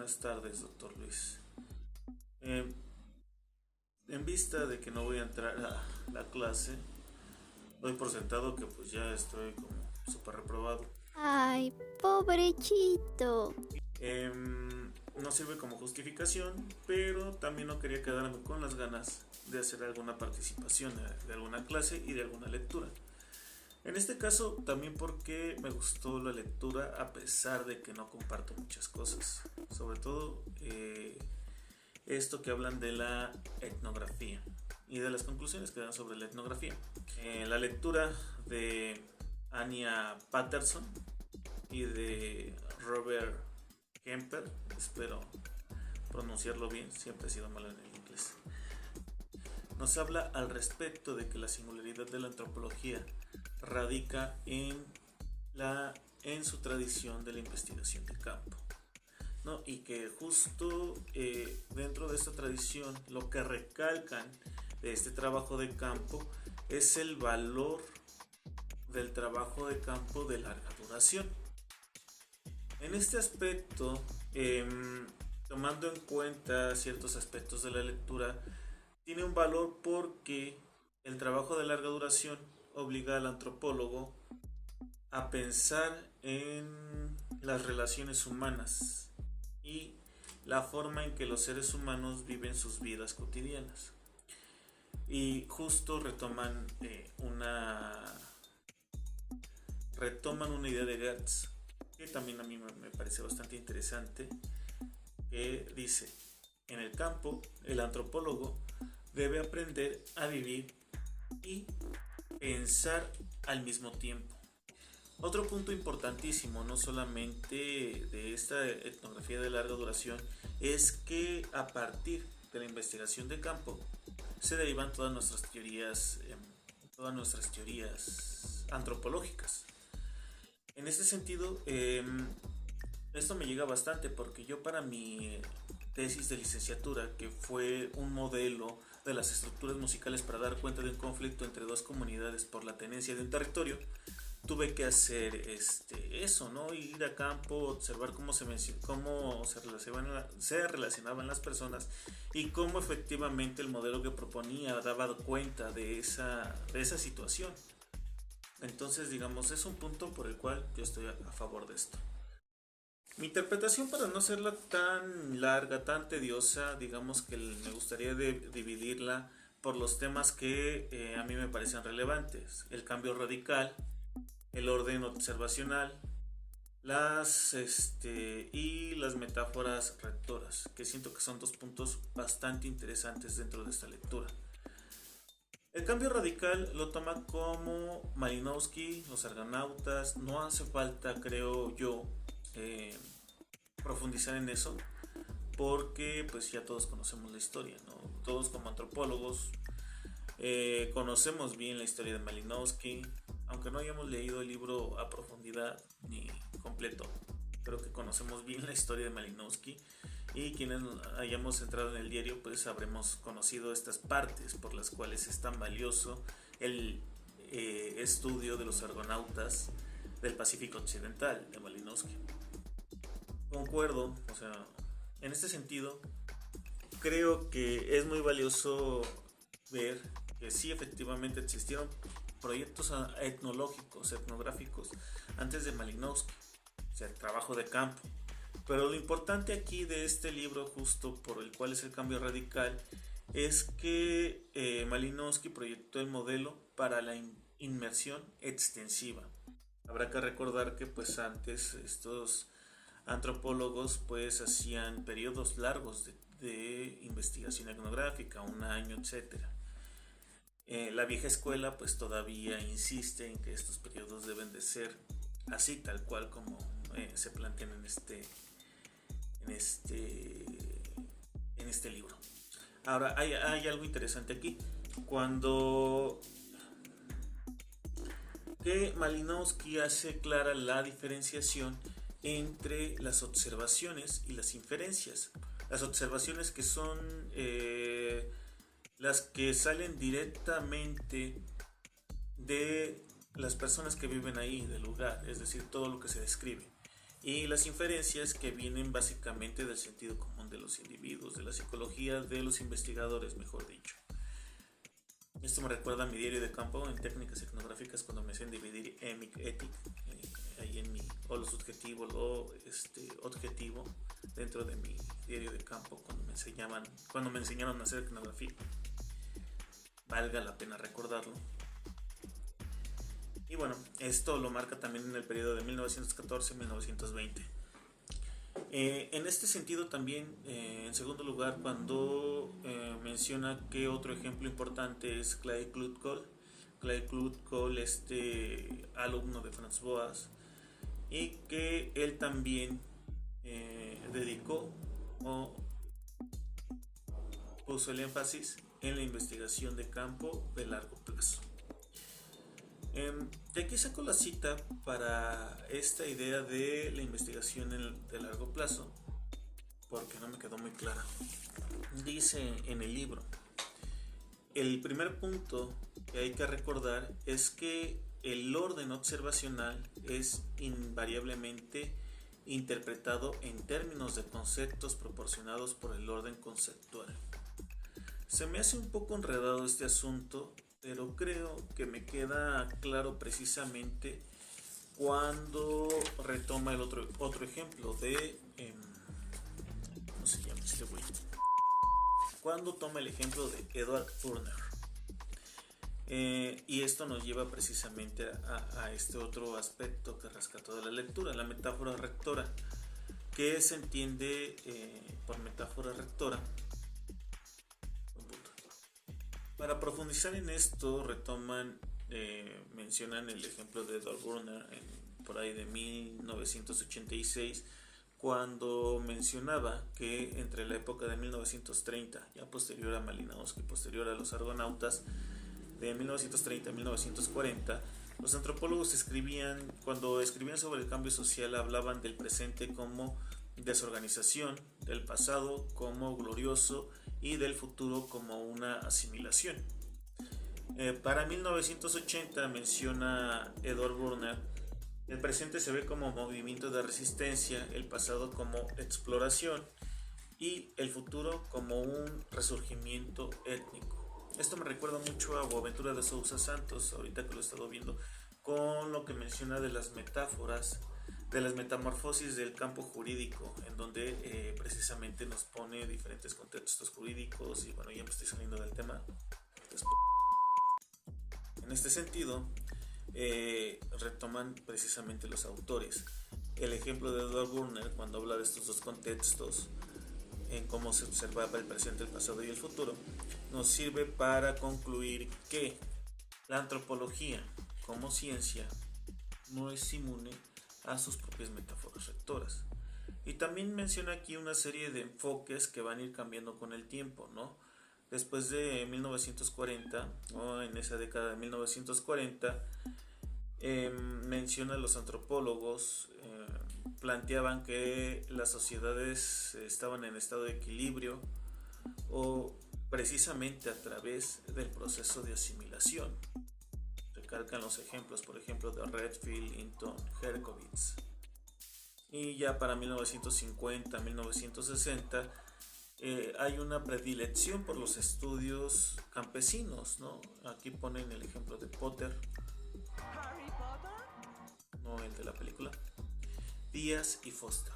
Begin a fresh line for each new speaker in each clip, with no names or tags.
buenas tardes, doctor Luis. Eh, en vista de que no voy a entrar a la clase, doy por sentado que pues ya estoy como súper reprobado.
Ay, pobrecito.
No sirve como justificación, pero también no quería quedarme con las ganas de hacer alguna participación de alguna clase y de alguna lectura. En este caso, también porque me gustó la lectura a pesar de que no comparto muchas cosas. Sobre todo esto que hablan de la etnografía y de las conclusiones que dan sobre la etnografía. La lectura de Anya Patterson y de Robert Kemper, espero pronunciarlo bien, siempre he sido malo en el inglés, nos habla al respecto de que la singularidad de la antropología radica en su tradición de la investigación de campo, ¿no? Y que justo dentro de esta tradición lo que recalcan de este trabajo de campo es el valor del trabajo de campo de larga duración. En este aspecto, tomando en cuenta ciertos aspectos de la lectura, tiene un valor porque el trabajo de larga duración obliga al antropólogo a pensar en las relaciones humanas y la forma en que los seres humanos viven sus vidas cotidianas. Y justo retoman una idea de Gertz que también a mí me parece bastante interesante, que dice: en el campo, el antropólogo debe aprender a vivir y pensar al mismo tiempo. Otro punto importantísimo, no solamente de esta etnografía de larga duración, es que a partir de la investigación de campo se derivan todas nuestras teorías antropológicas. En este sentido, esto me llega bastante porque yo, para mi tesis de licenciatura, que fue un modelo de las estructuras musicales para dar cuenta de un conflicto entre dos comunidades por la tenencia de un territorio, tuve que hacer eso, ¿no? Ir a campo, observar cómo se relacionaban las personas y cómo efectivamente el modelo que proponía daba cuenta de esa situación. Entonces, digamos, es un punto por el cual yo estoy a favor de esto. Mi interpretación, para no hacerla tan larga, tan tediosa, digamos que me gustaría dividirla por los temas que a mí me parecen relevantes: el cambio radical, el orden observacional, y las metáforas rectoras, que siento que son dos puntos bastante interesantes dentro de esta lectura. El cambio radical lo toma como Malinowski, los argonautas. No hace falta, creo yo, eh, profundizar en eso, porque pues ya todos conocemos la historia, ¿no? Todos como antropólogos conocemos bien la historia de Malinowski, aunque no hayamos leído el libro a profundidad ni completo. Creo que conocemos bien la historia de Malinowski, y quienes hayamos entrado en el diario pues habremos conocido estas partes por las cuales es tan valioso el estudio de los argonautas del Pacífico Occidental de Malinowski. Concuerdo, o sea, en este sentido creo que es muy valioso ver que sí, efectivamente existieron proyectos etnográficos antes de Malinowski, o sea, el trabajo de campo. Pero lo importante aquí de este libro, justo por el cual es el cambio radical, es que Malinowski proyectó el modelo para la inmersión extensiva. Habrá que recordar que pues antes estos antropólogos pues hacían periodos largos de investigación etnográfica, un año, etcétera. La vieja escuela pues todavía insiste en que estos periodos deben de ser así, tal cual como se plantean en este libro. Ahora, hay algo interesante aquí. Cuando que Malinowski hace clara la diferenciación entre las observaciones y las inferencias. Las observaciones, que son las que salen directamente de las personas que viven ahí, del lugar, es decir, todo lo que se describe. y las inferencias que vienen básicamente del sentido común de los individuos, de la psicología de los investigadores, mejor dicho. Esto me recuerda a mi diario de campo en técnicas etnográficas cuando me hacían dividir emic, etic, ahí en mi, o lo subjetivo, lo objetivo, dentro de mi diario de campo cuando me enseñaron a hacer etnografía. Valga la pena recordarlo. Y bueno, esto lo marca también en el periodo de 1914-1920. En este sentido también, en segundo lugar, cuando menciona que otro ejemplo importante es Claude Cole. Claude Cole, alumno de Franz Boas, y que él también dedicó o puso el énfasis en la investigación de campo de largo plazo. De aquí saco la cita para esta idea de la investigación de largo plazo, porque no me quedó muy clara. Dice en el libro: el primer punto que hay que recordar es que el orden observacional es invariablemente interpretado en términos de conceptos proporcionados por el orden conceptual. Se me hace un poco enredado este asunto, pero creo que me queda claro precisamente cuando retoma el otro ejemplo de ¿cómo se llama este güey? Cuando toma el ejemplo de Edward Burner, y esto nos lleva precisamente a este otro aspecto que rescató de la lectura, la metáfora rectora, que se entiende por metáfora rectora. Para profundizar en esto, mencionan el ejemplo de Edward Burner por ahí de 1986, cuando mencionaba que entre la época de 1930, ya posterior a Malinowski, posterior a los argonautas, de 1930 a 1940, los antropólogos cuando escribían sobre el cambio social, hablaban del presente como desorganización, del pasado como glorioso y del futuro como una asimilación. Para 1980, menciona Edward Burner, el presente se ve como movimiento de resistencia, el pasado como exploración y el futuro como un resurgimiento étnico. Esto me recuerda mucho a Boaventura de Sousa Santos, ahorita que lo he estado viendo, con lo que menciona de las metáforas, de las metamorfosis del campo jurídico, en donde precisamente nos pone diferentes contextos jurídicos. Y bueno, ya me estoy saliendo del tema. En este sentido, retoman precisamente los autores el ejemplo de Edward Burner cuando habla de estos dos contextos, en cómo se observaba el presente, el pasado y el futuro, nos sirve para concluir que la antropología como ciencia no es inmune a sus propias metáforas rectoras. Y también menciona aquí una serie de enfoques que van a ir cambiando con el tiempo, ¿no? Después de 1940, o en esa década de 1940, menciona los antropólogos, planteaban que las sociedades estaban en estado de equilibrio o precisamente a través del proceso de asimilación. Recalcan los ejemplos, por ejemplo, de Redfield, Hinton, Herkovitz. Y ya para 1950, 1960, hay una predilección por los estudios campesinos, ¿no? Aquí ponen el ejemplo de Potter, no el de la película, Díaz y Foster.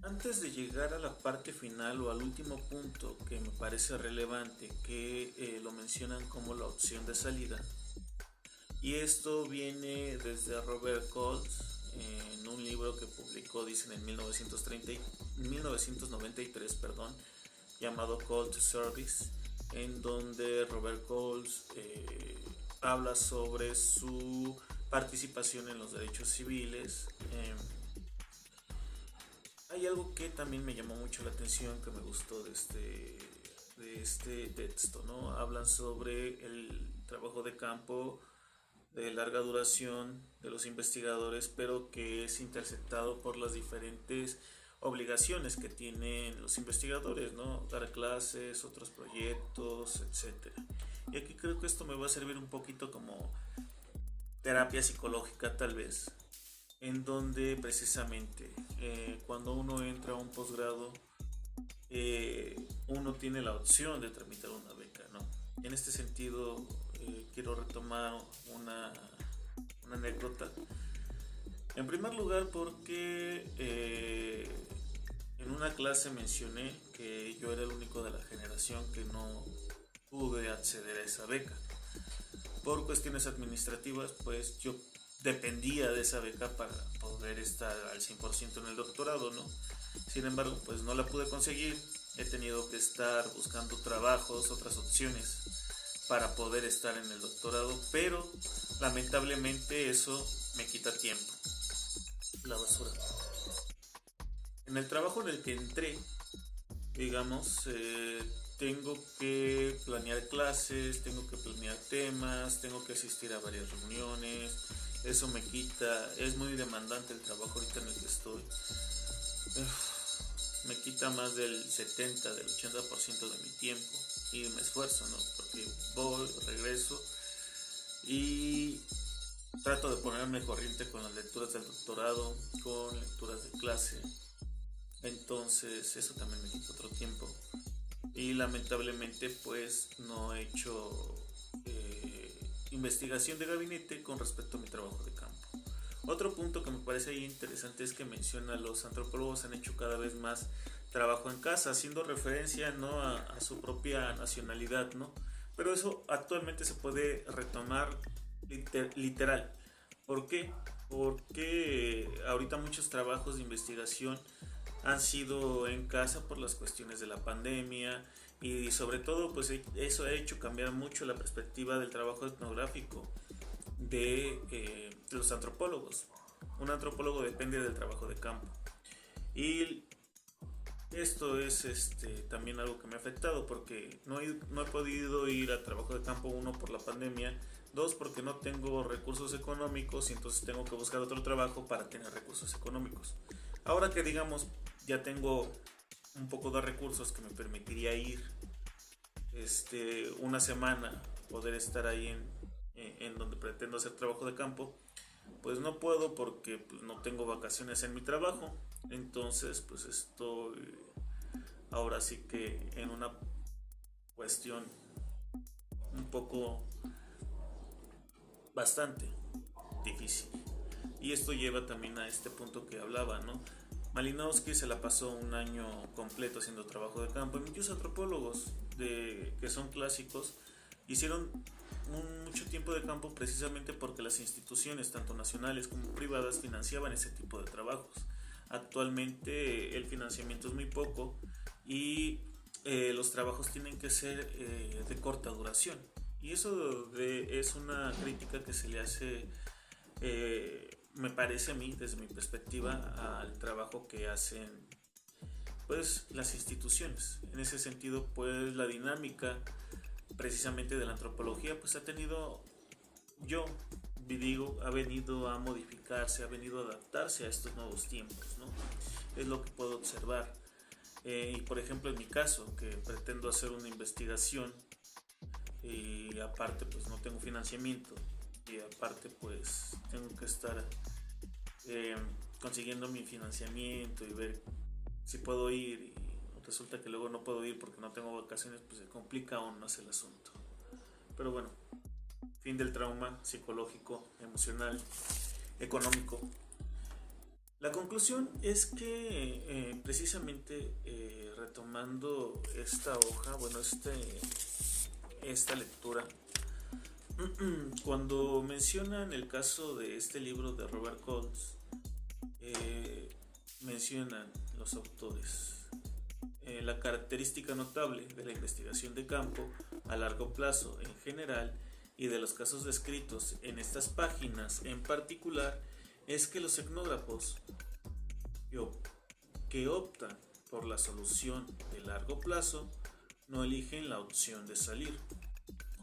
Antes de llegar a la parte final o al último punto que me parece relevante, que lo mencionan como la opción de salida, y esto viene desde Robert Coles en un libro que publicó, dicen, en 1993, llamado Call to Service, en donde Robert Coles habla sobre su participación en los derechos civiles. Hay algo que también me llamó mucho la atención, que me gustó de este texto, ¿no? Hablan sobre el trabajo de campo de larga duración de los investigadores, pero que es interceptado por las diferentes obligaciones que tienen los investigadores, ¿no? Dar clases, otros proyectos, etc. Y aquí creo que esto me va a servir un poquito como terapia psicológica, tal vez, en donde precisamente cuando uno entra a un posgrado, uno tiene la opción de tramitar una beca, ¿no? En este sentido, quiero retomar una anécdota. En primer lugar, porque en una clase mencioné que yo era el único de la generación que no pude acceder a esa beca. Por cuestiones administrativas, pues yo dependía de esa beca para poder estar al 100% en el doctorado, ¿no? Sin embargo, pues no la pude conseguir. He tenido que estar buscando trabajos, otras opciones para poder estar en el doctorado, pero lamentablemente eso me quita tiempo. La basura. En el trabajo en el que entré, digamos, tengo que planear clases, tengo que planear temas, tengo que asistir a varias reuniones. Eso me quita, es muy demandante el trabajo ahorita en el que estoy. Me quita más del 70, del 80% de mi tiempo y me esfuerzo, ¿no? Porque voy, regreso y trato de ponerme corriente con las lecturas del doctorado, con lecturas de clase. Entonces eso también me quita otro tiempo. Y lamentablemente pues no he hecho investigación de gabinete con respecto a mi trabajo de campo. Otro punto que me parece ahí interesante es que menciona los antropólogos han hecho cada vez más trabajo en casa, haciendo referencia, ¿no?, a su propia nacionalidad, ¿no? Pero eso actualmente se puede retomar literal. ¿Por qué? Porque ahorita muchos trabajos de investigación han sido en casa por las cuestiones de la pandemia y sobre todo pues eso ha hecho cambiar mucho la perspectiva del trabajo etnográfico de los antropólogos. Un antropólogo depende del trabajo de campo y esto es también algo que me ha afectado porque no he podido ir a trabajo de campo, uno por la pandemia, dos porque no tengo recursos económicos y entonces tengo que buscar otro trabajo para tener recursos económicos. Ahora que digamos ya tengo un poco de recursos que me permitiría ir una semana, poder estar ahí en donde pretendo hacer trabajo de campo, pues no puedo porque pues, no tengo vacaciones en mi trabajo. Entonces pues estoy ahora sí que en una cuestión un poco bastante difícil. Y esto lleva también a este punto que hablaba, ¿no? Malinowski se la pasó un año completo haciendo trabajo de campo y muchos antropólogos que son clásicos hicieron mucho tiempo de campo precisamente porque las instituciones, tanto nacionales como privadas, financiaban ese tipo de trabajos. Actualmente el financiamiento es muy poco y los trabajos tienen que ser de corta duración. Y eso es una crítica que se le hace, me parece a mí, desde mi perspectiva, al trabajo que hacen pues las instituciones. En ese sentido, pues la dinámica precisamente de la antropología pues ha venido a modificarse, ha venido a adaptarse a estos nuevos tiempos, ¿no? Es lo que puedo observar. Y por ejemplo en mi caso, que pretendo hacer una investigación y aparte pues no tengo financiamiento y aparte pues tengo que estar consiguiendo mi financiamiento y ver si puedo ir y resulta que luego no puedo ir porque no tengo vacaciones, pues se complica aún más el asunto. Pero bueno, fin del trauma psicológico, emocional, económico. La conclusión es que precisamente retomando esta hoja, bueno, esta lectura, cuando mencionan el caso de este libro de Robert Coles, mencionan los autores la característica notable de la investigación de campo a largo plazo en general y de los casos descritos en estas páginas en particular es que los etnógrafos que optan por la solución de largo plazo no eligen la opción de salir.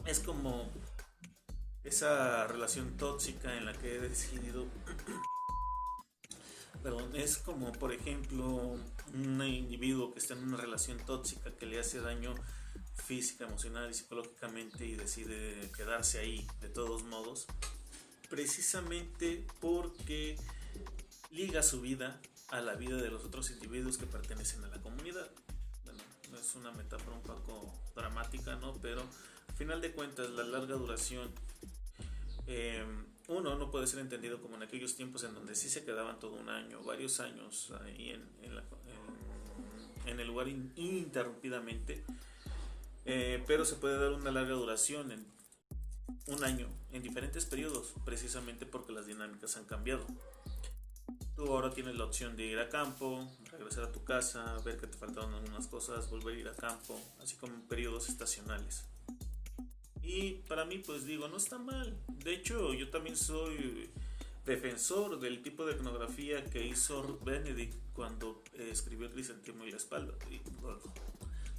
Es como esa relación tóxica en la que he decidido es como por ejemplo un individuo que está en una relación tóxica que le hace daño física, emocional y psicológicamente y decide quedarse ahí de todos modos, precisamente porque liga su vida a la vida de los otros individuos que pertenecen a la comunidad. Bueno, es una metáfora un poco dramática, ¿no? Pero al final de cuentas, la larga duración, uno no puede ser entendido como en aquellos tiempos en donde sí se quedaban todo un año, varios años ahí en el lugar ininterrumpidamente, pero se puede dar una larga duración en un año, en diferentes periodos, precisamente porque las dinámicas han cambiado. Tú ahora tienes la opción de ir a campo, regresar a tu casa, ver que te faltaron algunas cosas, volver a ir a campo, así como en periodos estacionales. Y para mí, pues digo, no está mal. De hecho, yo también soy defensor del tipo de etnografía que hizo Ruth Benedict cuando escribió el Crisantemo y la Espada.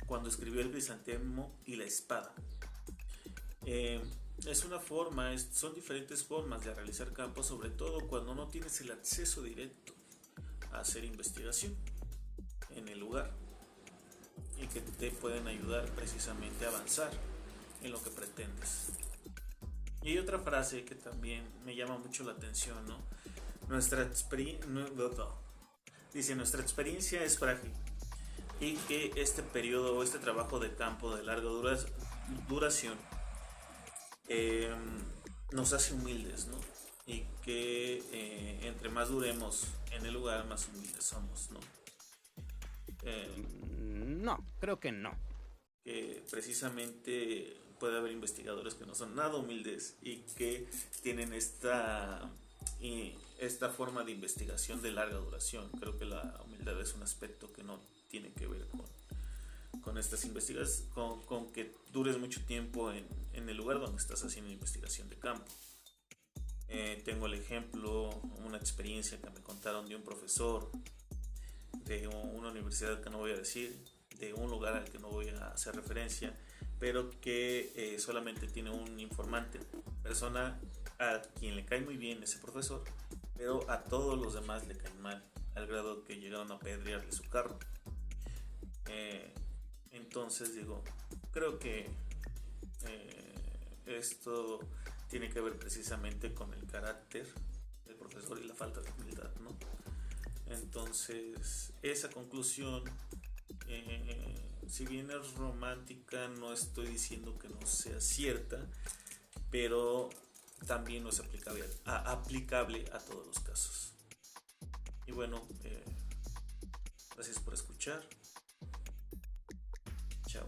Cuando escribió el Crisantemo y la Espada. Es una forma, son diferentes formas de realizar campo, sobre todo cuando no tienes el acceso directo a hacer investigación en el lugar y que te pueden ayudar precisamente a avanzar en lo que pretendes. Y hay otra frase que también me llama mucho la atención, ¿no? Dice, nuestra experiencia es frágil y que este periodo o este trabajo de campo de larga duración nos hace humildes, ¿no? Y que entre más duremos en el lugar, más humildes somos, ¿no?
No, creo que no.
Que precisamente puede haber investigadores que no son nada humildes y que tienen esta forma de investigación de larga duración. Creo que la humildad es un aspecto que no tiene que ver con estas investigaciones, con que dures mucho tiempo en el lugar donde estás haciendo investigación de campo. Tengo el ejemplo, una experiencia que me contaron de un profesor de una universidad que no voy a decir, de un lugar al que no voy a hacer referencia, pero que solamente tiene un informante, persona a quien le cae muy bien ese profesor, pero a todos los demás le caen mal, al grado que llegaron a apedrearle su carro. Entonces digo, creo que esto tiene que ver precisamente con el carácter del profesor y la falta de humildad, ¿no? Entonces, esa conclusión, si bien es romántica, no estoy diciendo que no sea cierta, pero también no es aplicable a todos los casos. Y bueno, gracias por escuchar. Chao.